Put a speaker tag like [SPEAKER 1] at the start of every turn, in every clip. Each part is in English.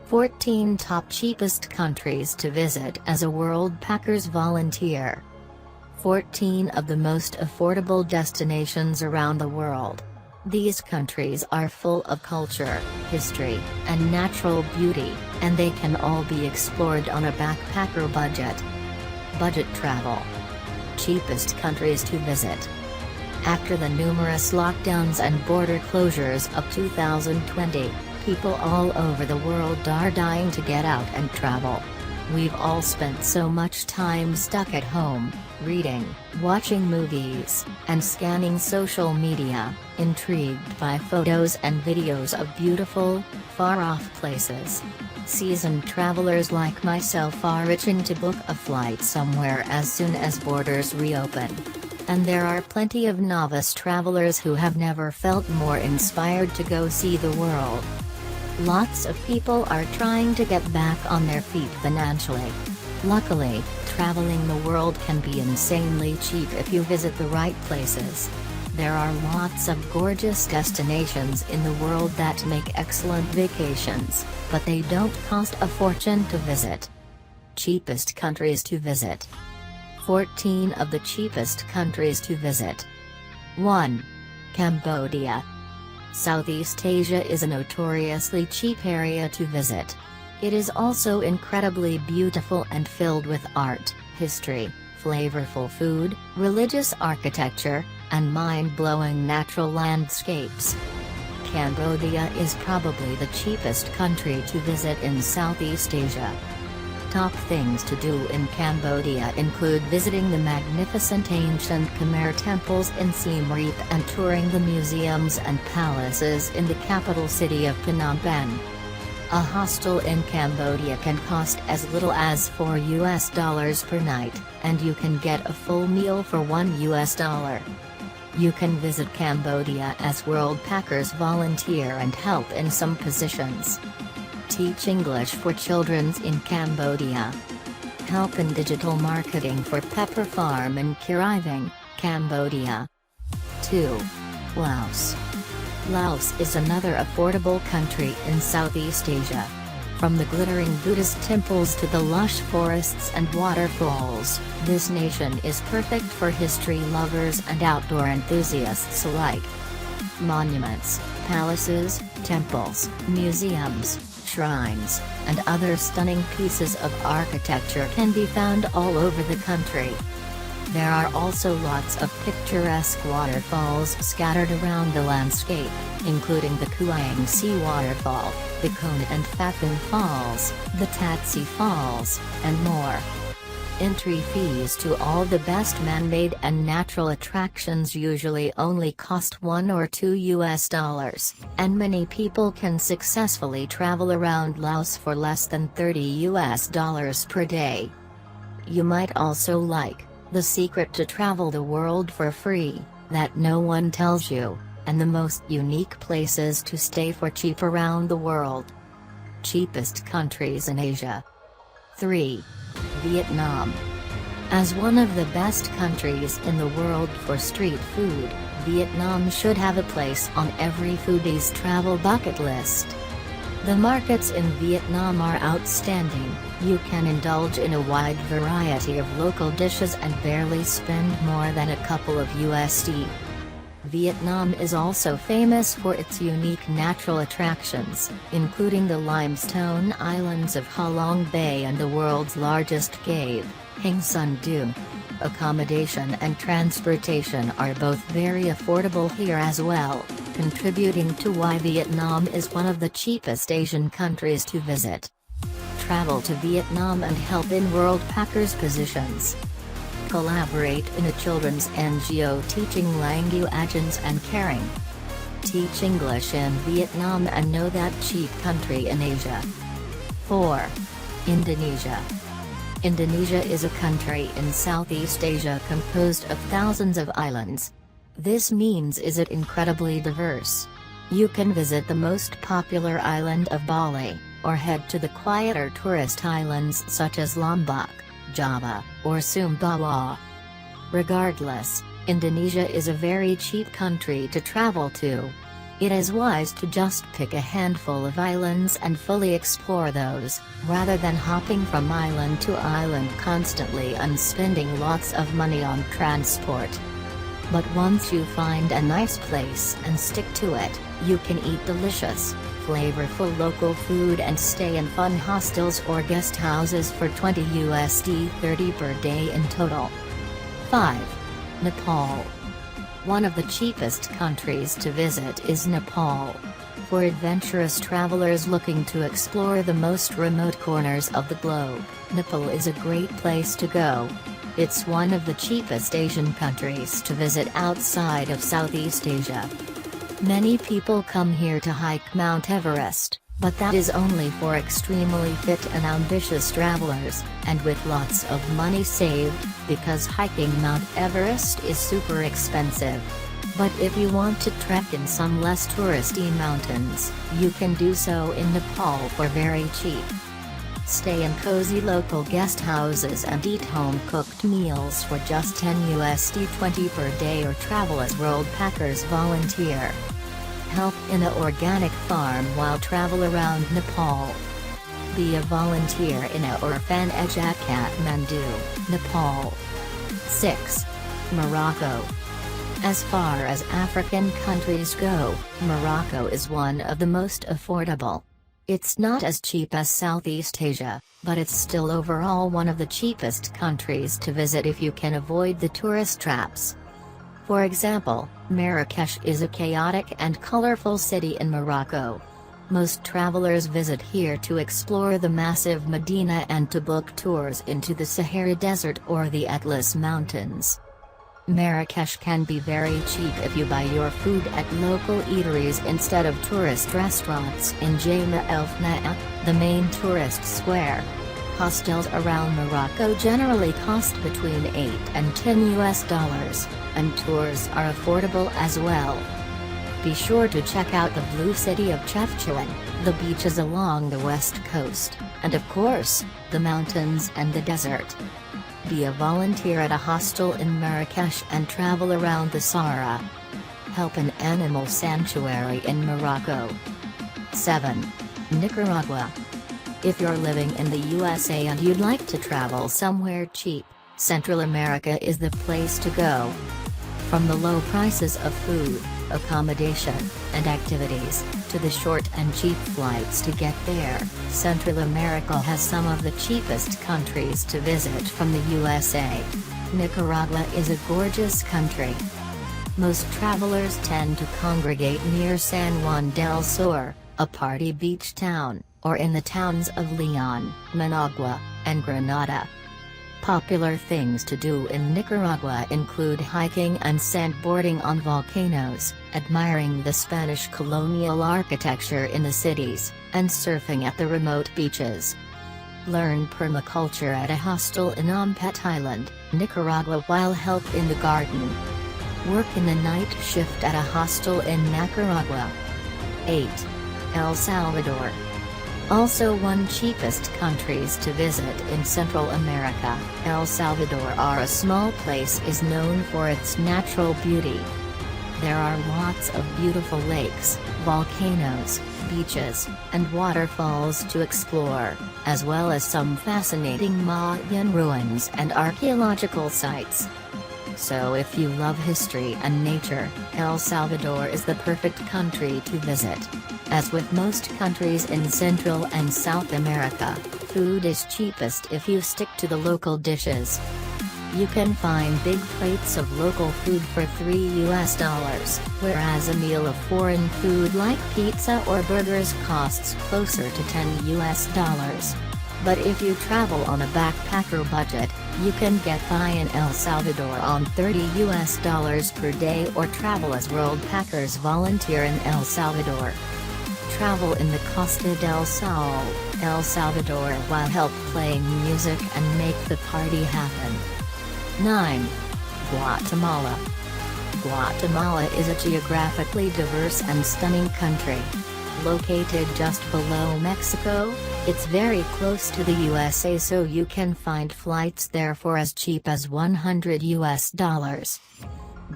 [SPEAKER 1] 14 Top Cheapest Countries to Visit as a Worldpackers Volunteer. 14 of the most affordable destinations around the world. These countries are full of culture, history, and natural beauty, and they can all be explored on a backpacker budget. Budget travel. Cheapest countries to visit. After the numerous lockdowns and border closures of 2020, people all over the world are dying to get out and travel. We've all spent so much time stuck at home, reading, watching movies, and scanning social media, intrigued by photos and videos of beautiful, far-off places. Seasoned travelers like myself are itching to book a flight somewhere as soon as borders reopen. And there are plenty of novice travelers who have never felt more inspired to go see the world. Lots of people are trying to get back on their feet financially. Luckily, traveling the world can be insanely cheap if you visit the right places. There are lots of gorgeous destinations in the world that make excellent vacations, but they don't cost a fortune to visit. Cheapest countries to visit. 14 of the cheapest countries to visit. 1. Cambodia. Southeast Asia is a notoriously cheap area to visit. It is also incredibly beautiful and filled with art, history, flavorful food, religious architecture, and mind-blowing natural landscapes. Cambodia is probably the cheapest country to visit in Southeast Asia. Top things to do in Cambodia include visiting the magnificent ancient Khmer temples in Siem Reap and touring the museums and palaces in the capital city of Phnom Penh. A hostel in Cambodia can cost as little as $4 per night, and you can get a full meal for $1. You can visit Cambodia as Worldpackers volunteer and help in some positions. Teach English for children in Cambodia. Help in digital marketing for Pepper Farm in Kiriving, Cambodia. 2. Laos. Laos is another affordable country in Southeast Asia. From the glittering Buddhist temples to the lush forests and waterfalls, this nation is perfect for history lovers and outdoor enthusiasts alike. Monuments, palaces, temples, museums, shrines, and other stunning pieces of architecture can be found all over the country. There are also lots of picturesque waterfalls scattered around the landscape, including the Kuang Si Waterfall, the Kone and Phapham Falls, the Tatsi Falls, and more. Entry fees to all the best man-made and natural attractions usually only cost $1 or $2, and many people can successfully travel around Laos for less than $30 per day. You might also like the secret to travel the world for free, that no one tells you, and the most unique places to stay for cheap around the world. Cheapest countries in Asia. 3. Vietnam. As one of the best countries in the world for street food, Vietnam should have a place on every foodie's travel bucket list. The markets in Vietnam are outstanding. You can indulge in a wide variety of local dishes and barely spend more than a couple of USD. Vietnam is also famous for its unique natural attractions, including the limestone islands of Ha Long Bay and the world's largest cave, Hang Son Do. Accommodation and transportation are both very affordable here as well, contributing to why Vietnam is one of the cheapest Asian countries to visit. Travel to Vietnam and help in Worldpackers positions. Collaborate in a children's NGO teaching languages and caring. Teach English in Vietnam and know that cheap country in Asia. 4. Indonesia. Indonesia is a country in Southeast Asia composed of thousands of islands. This means is it incredibly diverse. You can visit the most popular island of Bali, or head to the quieter tourist islands such as Lombok, Java, or Sumbawa. Regardless, Indonesia is a very cheap country to travel to. It is wise to just pick a handful of islands and fully explore those, rather than hopping from island to island constantly and spending lots of money on transport. But once you find a nice place and stick to it, you can eat delicious, flavorful local food and stay in fun hostels or guest houses for $20 30 per day in total. 5. Nepal. One of the cheapest countries to visit is Nepal. For adventurous travelers looking to explore the most remote corners of the globe, Nepal is a great place to go. It's one of the cheapest Asian countries to visit outside of Southeast Asia. Many people come here to hike Mount Everest, but that is only for extremely fit and ambitious travelers, and with lots of money saved, because hiking Mount Everest is super expensive. But if you want to trek in some less touristy mountains, you can do so in Nepal for very cheap. Stay in cozy local guest houses and eat home-cooked meals for just $10 20 per day or travel as Worldpackers volunteer. Help in an organic farm while travel around Nepal. Be a volunteer in a orphanage at Kathmandu, Nepal. 6. Morocco. As far as African countries go, Morocco is one of the most affordable. It's not as cheap as Southeast Asia, but it's still overall one of the cheapest countries to visit if you can avoid the tourist traps. For example, Marrakesh is a chaotic and colorful city in Morocco. Most travelers visit here to explore the massive Medina and to book tours into the Sahara Desert or the Atlas Mountains. Marrakesh can be very cheap if you buy your food at local eateries instead of tourist restaurants in Jama El Fna, the main tourist square. Hostels around Morocco generally cost between $8 and $10, and tours are affordable as well. Be sure to check out the blue city of Chefchaouen, the beaches along the west coast, and of course, the mountains and the desert. Be a volunteer at a hostel in Marrakesh and travel around the Sahara. Help an animal sanctuary in Morocco. 7. Nicaragua. If you're living in the USA and you'd like to travel somewhere cheap, Central America is the place to go. From the low prices of food, accommodation, and activities, to the short and cheap flights to get there, Central America has some of the cheapest countries to visit from the USA. Nicaragua is a gorgeous country. Most travelers tend to congregate near San Juan del Sur, a party beach town, or in the towns of Leon, Managua, and Granada. Popular things to do in Nicaragua include hiking and sandboarding on volcanoes, admiring the Spanish colonial architecture in the cities, and surfing at the remote beaches. Learn permaculture at a hostel in Ompet Island, Nicaragua while help in the garden. Work in the night shift at a hostel in Nicaragua. 8. El Salvador. Also one cheapest countries to visit in Central America, El Salvador are a small place is known for its natural beauty. There are lots of beautiful lakes, volcanoes, beaches, and waterfalls to explore, as well as some fascinating Mayan ruins and archaeological sites. So if you love history and nature, El Salvador is the perfect country to visit. As with most countries in Central and South America, food is cheapest if you stick to the local dishes. You can find big plates of local food for $3, whereas a meal of foreign food like pizza or burgers costs closer to $10. But if you travel on a backpacker budget, you can get by in El Salvador on $30 per day or travel as Worldpackers volunteer in El Salvador. Travel in the Costa del Sol, El Salvador while help playing music and make the party happen. 9. Guatemala. Guatemala is a geographically diverse and stunning country. Located just below Mexico, it's very close to the USA, so you can find flights there for as cheap as $100.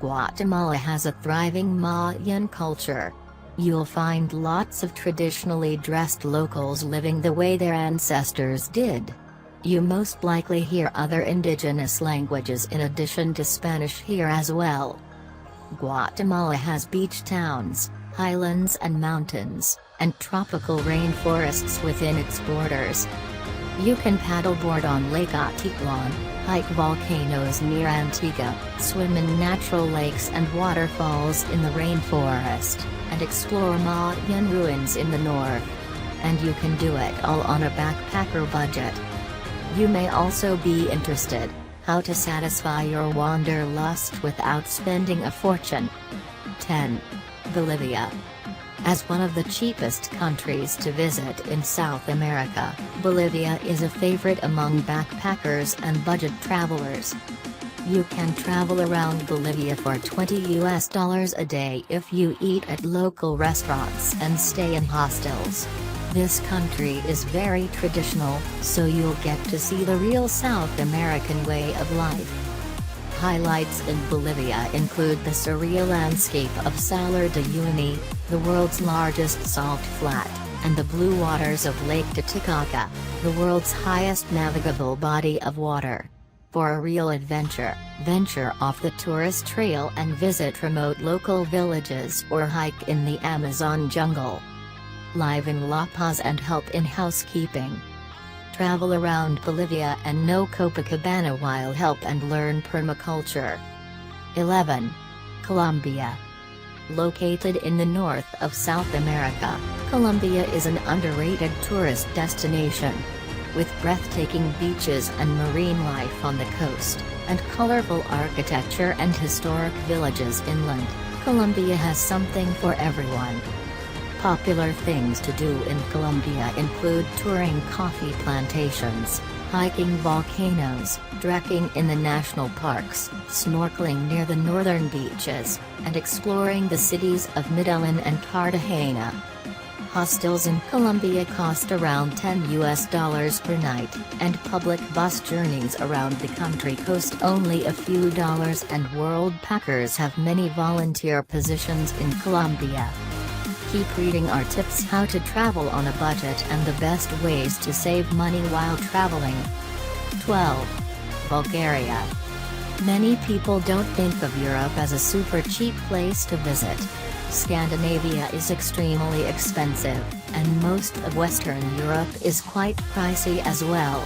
[SPEAKER 1] Guatemala has a thriving Mayan culture. You'll find lots of traditionally dressed locals living the way their ancestors did. You most likely hear other indigenous languages in addition to Spanish here as well. Guatemala has beach towns, highlands and mountains, and tropical rainforests within its borders. You can paddleboard on Lake Atitlán, hike volcanoes near Antigua, swim in natural lakes and waterfalls in the rainforest, and explore Mayan ruins in the north. And you can do it all on a backpacker budget. You may also be interested, how to satisfy your wanderlust without spending a fortune. 10. Bolivia. As one of the cheapest countries to visit in South America, Bolivia is a favorite among backpackers and budget travelers. You can travel around Bolivia for $20 a day if you eat at local restaurants and stay in hostels. This country is very traditional, so you'll get to see the real South American way of life. Highlights in Bolivia include the surreal landscape of Salar de Uyuni, the world's largest salt flat, and the blue waters of Lake Titicaca, the world's highest navigable body of water. For a real adventure, venture off the tourist trail and visit remote local villages or hike in the Amazon jungle. Live in La Paz and help in housekeeping. Travel around Bolivia and know Copacabana while help and learn permaculture. 11. Colombia. Located in the north of South America, Colombia is an underrated tourist destination. With breathtaking beaches and marine life on the coast, and colorful architecture and historic villages inland, Colombia has something for everyone. Popular things to do in Colombia include touring coffee plantations, hiking volcanoes, trekking in the national parks, snorkeling near the northern beaches, and exploring the cities of Medellin and Cartagena. Hostels in Colombia cost around $10 per night, and public bus journeys around the country cost only a few dollars, and Worldpackers have many volunteer positions in Colombia. Keep reading our tips how to travel on a budget and the best ways to save money while traveling. 12. Bulgaria. Many people don't think of Europe as a super cheap place to visit. Scandinavia is extremely expensive, and most of Western Europe is quite pricey as well.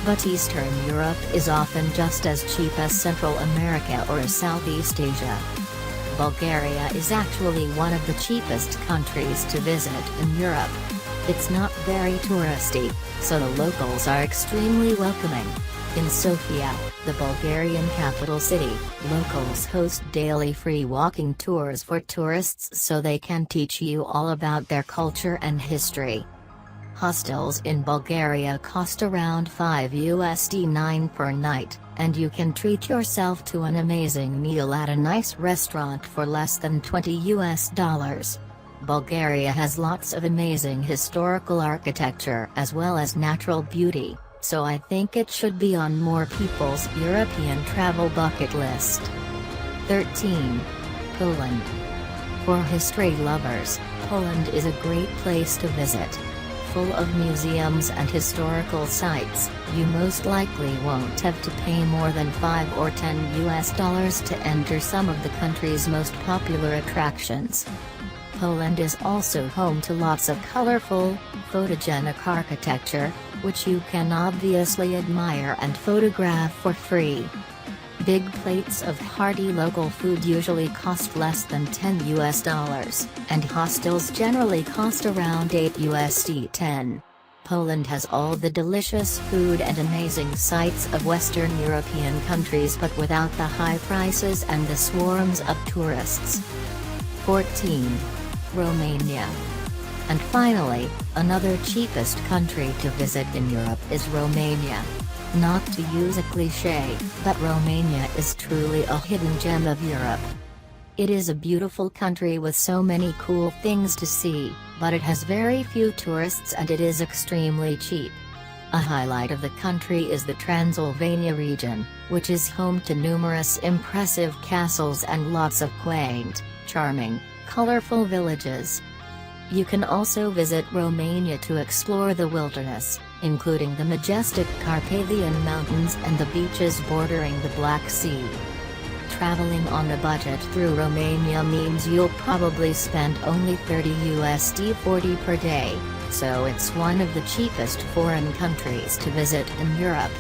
[SPEAKER 1] But Eastern Europe is often just as cheap as Central America or Southeast Asia. Bulgaria is actually one of the cheapest countries to visit in Europe. It's not very touristy, so the locals are extremely welcoming. In Sofia, the Bulgarian capital city, locals host daily free walking tours for tourists so they can teach you all about their culture and history. Hostels in Bulgaria cost around $5 per night, and you can treat yourself to an amazing meal at a nice restaurant for less than $20. Bulgaria has lots of amazing historical architecture as well as natural beauty, so I think it should be on more people's European travel bucket list. 13. Poland. For history lovers, Poland is a great place to visit. Full of museums and historical sites, you most likely won't have to pay more than $5 or $10 to enter some of the country's most popular attractions. Poland is also home to lots of colorful, photogenic architecture, which you can obviously admire and photograph for free. Big plates of hearty local food usually cost less than $10, and hostels generally cost around $8. Poland has all the delicious food and amazing sights of Western European countries, but without the high prices and the swarms of tourists. 14. Romania. And finally, another cheapest country to visit in Europe is Romania. Not to use a cliché, but Romania is truly a hidden gem of Europe. It is a beautiful country with so many cool things to see, but it has very few tourists and it is extremely cheap. A highlight of the country is the Transylvania region, which is home to numerous impressive castles and lots of quaint, charming, colorful villages. You can also visit Romania to explore the wilderness, including the majestic Carpathian Mountains and the beaches bordering the Black Sea. Traveling on a budget through Romania means you'll probably spend only $30 40 per day, so it's one of the cheapest foreign countries to visit in Europe.